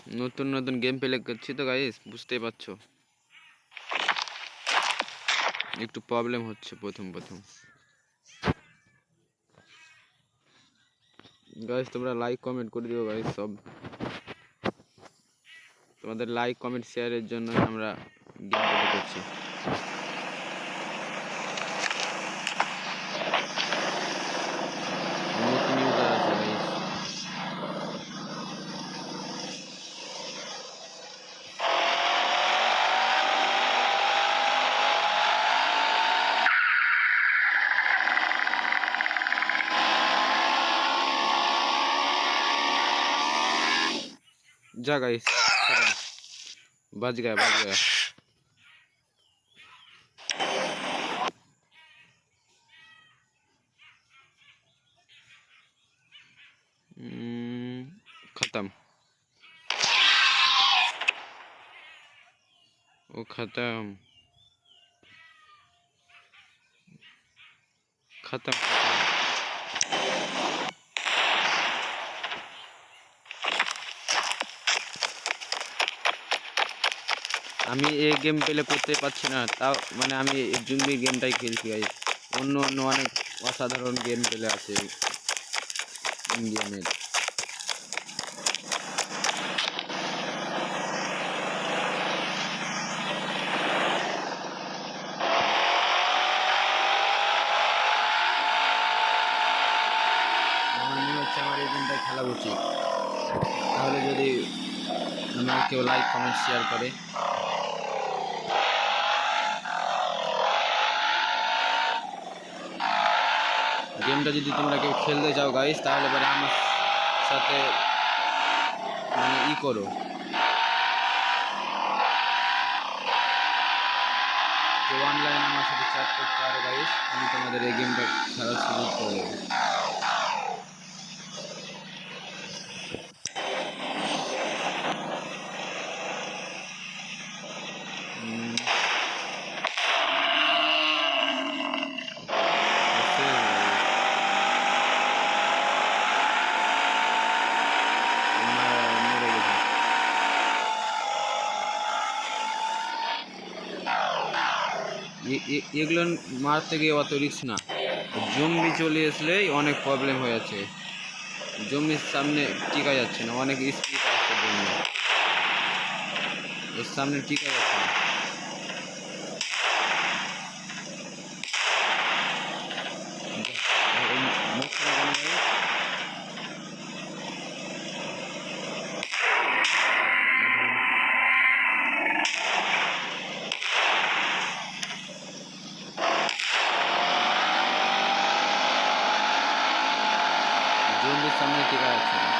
নতুন নতুন game play করছি তো গাইস, বুঝতেই পারছো একটু প্রবলেম হচ্ছে প্রথম গাইস। তোমরা লাইক কমেন্ট করে দিও গাইস। সব তোমাদের লাইক কমেন্ট শেয়ারের জন্য আমরা গেম প্লে করছি। নতুন ইউজার আছে গাইস। जा गाइस, बच गया। खत्म, वो खत्म। আমি এই গেম প্লে করতে পারছি না, তাও মানে আমি জুম্বি গেমটাই খেলছি গাইস। অন্য অনেক অসাধারণ গেম প্লে আছে ইন্ডিয়ানের। আমার মনে হচ্ছে আমার এই গেমটাই খেলা উচিত, তাহলে যদি আমার কেউ লাইক কমেন্ট শেয়ার করে। গেমটা যদি তোমরা কেউ খেলতে চাও গাইস, তাহলে পরে আমার সাথে মানে করো, কেউ অনলাইন আমার সাথে চ্যাট করতে পারো গাইস। আমি তোমাদের এই গেমটা খেলার সুযোগ করে দেবো। এগুলো মারতে গিয়ে অত রিস্ক না, জম্বি চলে আসলেই অনেক প্রবলেম হয়ে যাচ্ছে। জম্বির সামনে টিকা যাচ্ছে না, অনেক স্পিড আসছে জম্বি, এর সামনে টিকা যাচ্ছে না। জম্বির সামনে টিকা যাচ্ছে না।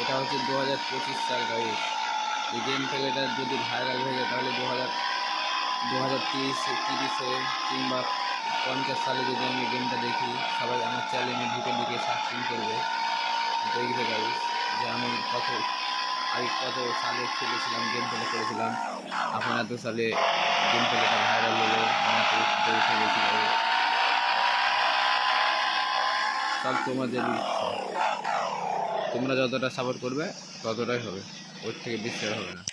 এটা হচ্ছে 2025 সাল গাইস। এই গেম প্লেটা যদি ভাইরাল হয়ে যায় তাহলে 2030 কিংবা 50 সালে যদি আমি গেমটা দেখি, সবাই আমার চ্যানেলে ঢুকে সাবস্ক্রাইব করবে, দেখবে গাইস যে আমি কত সালে খেলেছিলাম, গেম প্লে করেছিলাম। এখন এত সালে গেম প্লেটা ভাইরাল হলো, আমার তো উঠে গেছি গাইস। সব তোমাদের ইচ্ছা, তোমরা যতটা সাপোর্ট করবে ততটাই হবে, ওর থেকে বেশি আর হবে না।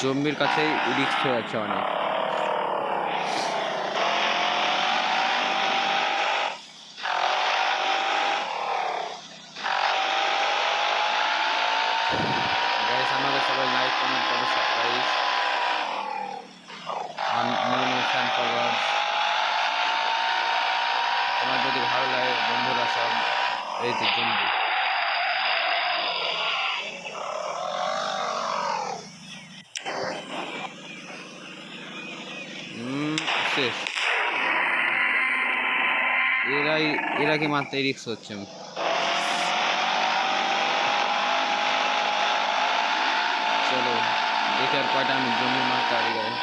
জম্বির কাছেই রিস্ক হয়ে যাচ্ছে অনেক। গাইস আমাদের সবাই লাইক কমেন্ট করো গাইস, ফ্যান ফলোয়ার্স। তোমার যদি ভালো লাগে বন্ধুরা সব এই তো জম্বি। শেষ, এরা কি মারতে রিস্ক হচ্ছে। চলো দেখি আর কয়টা আমি জমি মারতে পারি গায়ে।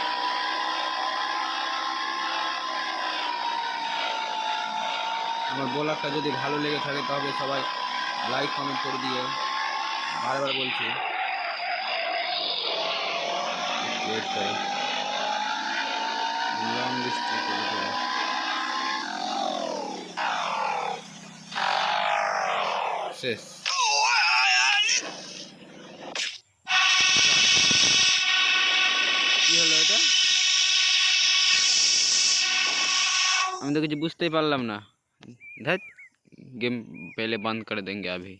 আমার ব্লগটা যদি ভালো লেগে থাকে তবে সবাই লাইক কমেন্ট করে দিও, বারবার বলছি। ওয়েট করো, লং লিস্ট শেষ। কি হলো এটা? আমি তো কিছু বুঝতেই পারলাম না। ধ্যাৎ, गेम पहले बंद कर देंगे अभी।